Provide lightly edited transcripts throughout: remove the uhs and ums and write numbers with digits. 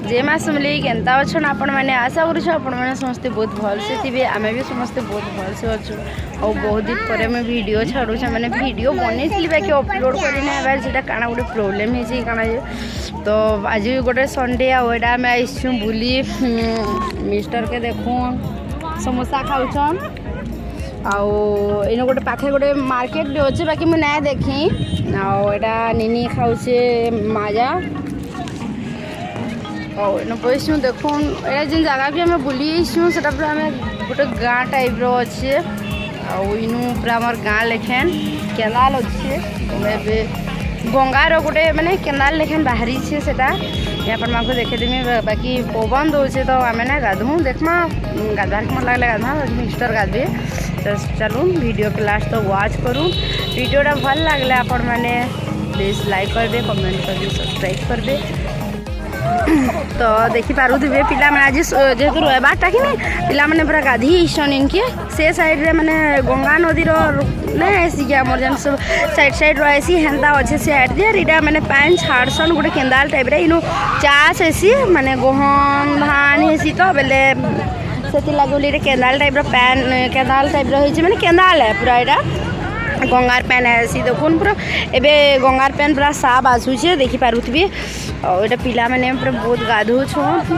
जे मासमले केन्ता अछन आपण मैंने आशा करूँ आपण मैंने समस्ते बहुत भल से थे आम भी समस्ते बहुत भल से अच्छु और बहुत दिन पर मैं वीडियो छाड़ू मैंने वीडियो बन बाकी अपलोड करना से काना गोटे प्रोब्लेम है काना तो आज गोटे संडे आईटा आम आसु बुली मिस्टर के देखूँ समोसा खाऊन आउ इन गोटे पाखे गोटे मार्केट भी अच्छे बाकी मुझे ना देखी आईटा निनी खाऊे माजा और इन पैसु देखून ये जिन जगह भी आम बुली से पूरा आम गोटे गाँ टाइप अच्छे आनु पूरा आम गाँ लेखेन केनाल अच्छे गंगार गोटे माने केनाल लेखेन बाहरी छे सेटा यहाँ पर माँ को देखेदेमी बाकी पवन दौचे तो आम ना गाधु देखमा गाधार मन लगले गाधा मिस्टर गाधे तो चलू वीडियो के लास्ट तो वॉच करूँ वीडियोटा भल लगले आपण मैंने प्लीज लाइक करदे कमेंट करदे सब्सक्राइब करदे तो देखिपे पिला मैंने आज जेहेतु रविवारटा कि पिला मैंने पूरा गाधी ईसन इनके से साइड रे मैंने गंगा नदी नहीं ऐसी क्या मोर जन सब साइड रही हेन्ता अच्छे से आट दिया इटा मैंने पान छाड़सन गोटे केन्दाल टाइप रे इनु चाष हेसी माने गहम धान हेसी तो बेले से लगे केन्दाल टाइप पैन केन्दाल टाइप रही मैंने केन्दाल है पूरा यहाँ गंगार पैन है देखुन पूरा एवं गंगार पैन पूरा साफ आसूचे देखिपे और ये पिला मैंने पूरा बहुत गाधौ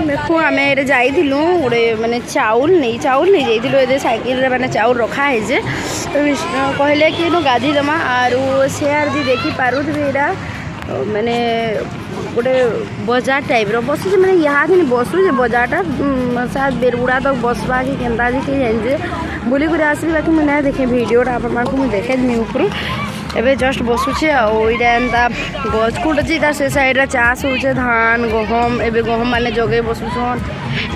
देखूँ आम ये जाइलु गोटे मैंने चाउल नहीं जाइलु ये साइकिल मैंने चाउल रखा है जे कहले कि गाधी दमा आरु से आर भी देखिपे यहाँ मैंने गोटे बजार टाइप बसुचे मैंने यहाँ कि बसुचे बजारटा शायद बेरगुड़ा तक बसवा कि केन्ता जी जाइए बुली कर आसबी बाकी मुझे ना देखे भिडियोटा आपको देखे देमी ऊपर एवं जस्ट बसुचे आईटा गजकुट अच्छी से साइड चाष होचे धान गहम एवं गहम मैंने जगे बसुछन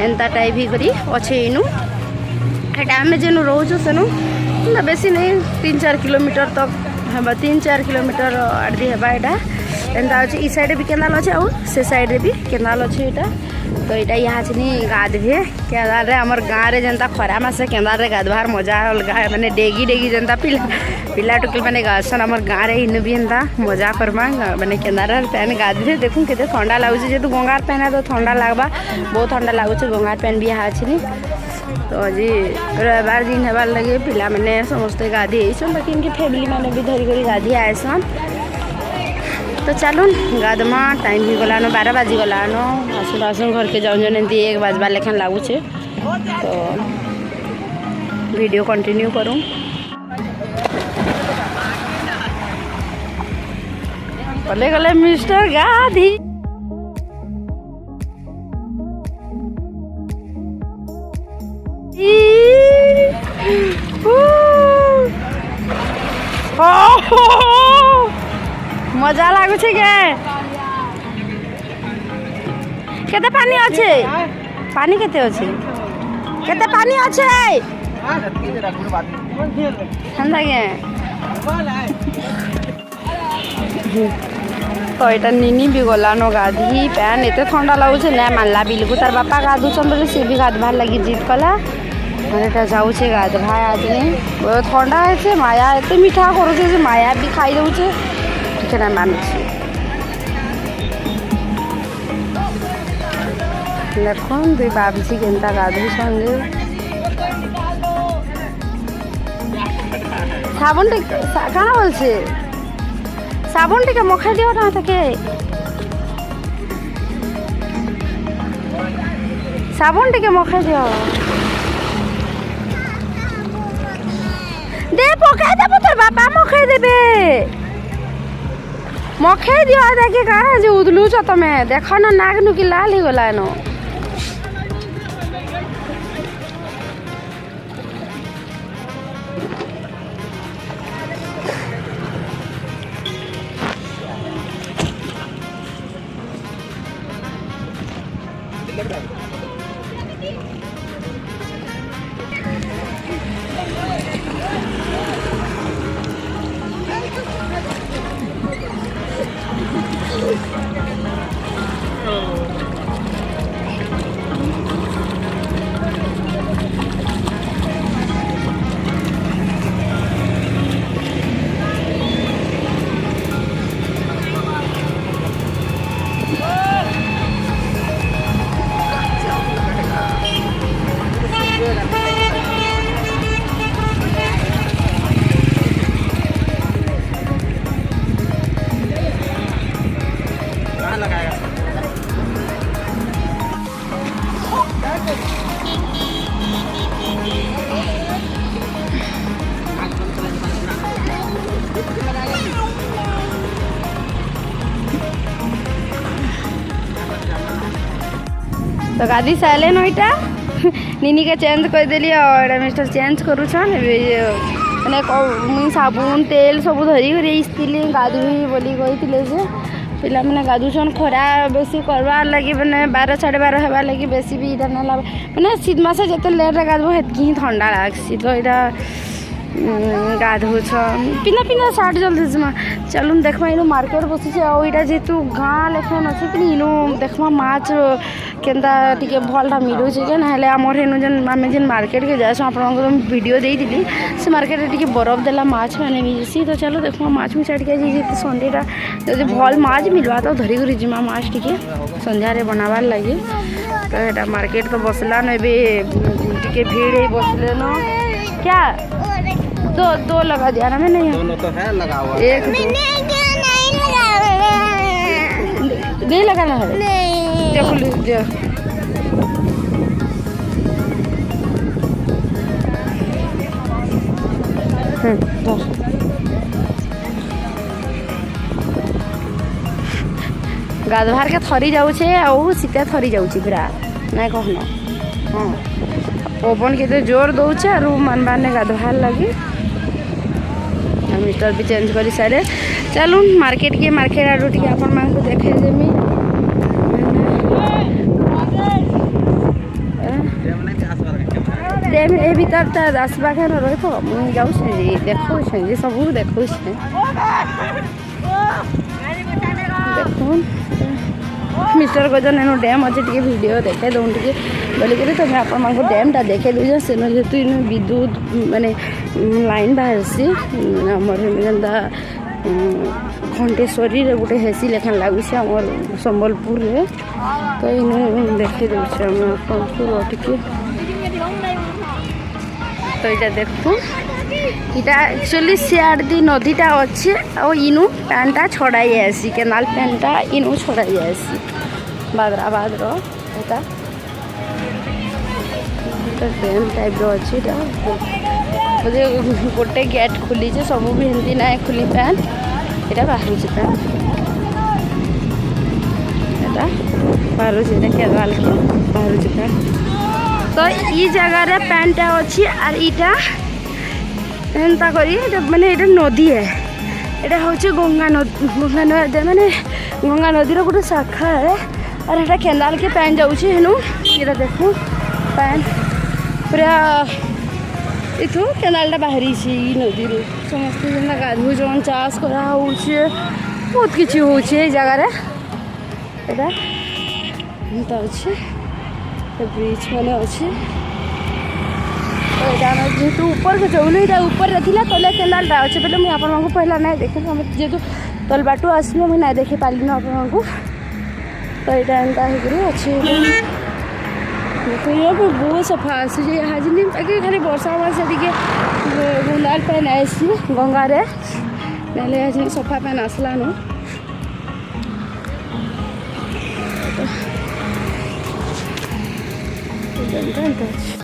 एंता टाइप ही करी अच्छे इनु एटा आम जेन रोचु सेनु बेसी नहीं 3-4 किलोमीटर तक हाँ 3-4 किलोमीटर आड़ी हेबा एटा एंता अच्छे इस साइड भी केनाल अच्छे आउ से साइड भी केनाल अच्छे यहाँ तो यहाँ यहाँ से गाधे केनाल रे हमर गाँव रे जनता खरा मासे केनाल रे गाधवार मजा अलग मैंने डेगी जनता पिला टुकिल मैंने गासन हमर गाँव रे इन भी एंता मजा करमा मैंने केनाल पैन गाधे देखूँ के ठंडा लगुच जेहतु गंगार पैन है तो ठंडा लगवा बहुत ठंडा लगुच गंगार पैन भी यहाँ अच्छे तो आज रविवार दिन हेबार लगे पिला मैंने समस्ते गाधी आईसन बाकी इनके फैमिली मैंने भी धरिक गाधी आएसन तो चलून गाधमा टाइम भी गलान 12 बाजी गलान आसुन आसुन घर के जाऊन एमती 1 बाजवा लेखन लगुचे तो वीडियो कंटिन्यू करूँ गले गले मिस्टर गाधी मजा लगुच केते पानी अच्छे पानी केते अच्छे केते पानी अच्छे ठंडा के तो यहाँ निनी भी गलान गाधी पैन एत ठंडा लगुच ना मानला बिल्कुल तार बापा गाधुचन बोले सी भी गाधवार लगी जिद कला मैंने जाऊे गाधवा आज नहीं ठंडा है माया एत मीठा करुचे माया भी खाई दौचे ठीक है मानुची देखुन दुई बाबजी केन्ता गाधुसन साबुन कहाँ बोलছে साबुन टिके मखाई दियो ना ताके साबुन टिके मखाई दियो दे पकाई देबो तोर बापा मखाई देबे मखाई दियो ताके कहाँ जे उदलुच तमे देखो ना नाक नुकी लाल ही गला न तो गाधी सारे न इटा निनी के चेंज कर देली और मिस्टर चेंज करूछन मैंने मुई साबुन तेल सब धरी कर गाधुई बोली कही जे पिला मैंने गाधुछन खरा बेसी करवार लगी मैंने 12 साढ़े 12 हबार लगी बेसी भी इधर ना मैंने शीत मासे जिते लेट गाधब हेतकी ठंडा लागसी तो यहाँ गाधुछन पिना पिना सार्ट जल्दी जिमा चलू देखमा इनु मार्केट बसी यहाँ जेहेतु गाँ लेखन अच्छे कि इनु देखमा माछ केन्ता टिके भलटा मिलूचे के ना आमर हेनु जेन आम जेन मार्केट के जाए आप वीडियो देती से मार्केट टिके बरफ देला माछ मैंने मिलसी तो चलो देखमा माछ मुछ टिके जी संडेटा जब भल माछ मिलवा तो धरी कर जिमा माछ टिके संध्यारे बनाबार लगे तो यहाँ मार्केट तो बसला न टिके भीड़ ही बसले न क्या दो लगा दिया ना मैंने दोनों तो है लगा हुआ एक नहीं लगाना है देखो लीजिए गाधवार के थरी जाऊे आउ सीता थरी जाऊे पूरा ना कहना हाँ पवन के जोर दौचे और मानबार ने गाधवार लगी मिस्टर भी चेंज कर सारे चलू मार्केट के मार्केट आड़ टे आपण मान को देखे देमी डेम ए भीतर तो आसवा के रही तो मुझे जाऊँ देखो सब देखो मिस्टर गजन एनु डैम अच्छे टे वीडियो देखे दौन टे बोलिक तुम आप डैमटा देखे दूँ से जेहतु इन विद्युत माने लाइन बाहर सी आमर जेनता घंटेश्वरी गोटे हेसी लेखन लगुच आमर संबलपुर तो इन देखे दूसरे टे तो यहाँ देखू इटा एक्चुअली सियाड़ दी नदीटा अच्छे और इनु पैंटा छड़ाई आसी केनाल पैंटा इनु छड़ाई आसी बादराबाद रोटा डैम टाइप अच्छे बोधे गोटे गेट खुली सब भी हिंदी ना खुली पैन यहाँ बाहर पैन यहाँ बाहर केनाल के बाहर पैन तो ये जगह पैंटा अच्छी और इटा एंता करी माने ये नदी है यहाँ हूँ गंगा नदी माने गंगा नदी गोटे शाखा है और यहाँ केनाल के पैन जाऊे हेनु ये देखू पैन पूरा इथु केनालटा बाहरी नदी समस्त जेना गाधुन चाष करा बहुत किसी हो जगार यहाँ अच्छे ब्रिज मैंने अच्छे तो यहाँ जेहतु ऊपर के चौल यहाँ ऊपर थी तले केनालटा अच्छे बोले मुझे आपको पहला ना देखे जेहतु तल बाटू आसलो मुझे ना देखी पारि न आपको तो यहाँ एंता अच्छे तो ये बहुत सफा आसूँ यहाँ जी बाकी खाली वर्षा मास टे गुंडाल पैन आसी गंगार ना सफा पैन आसलान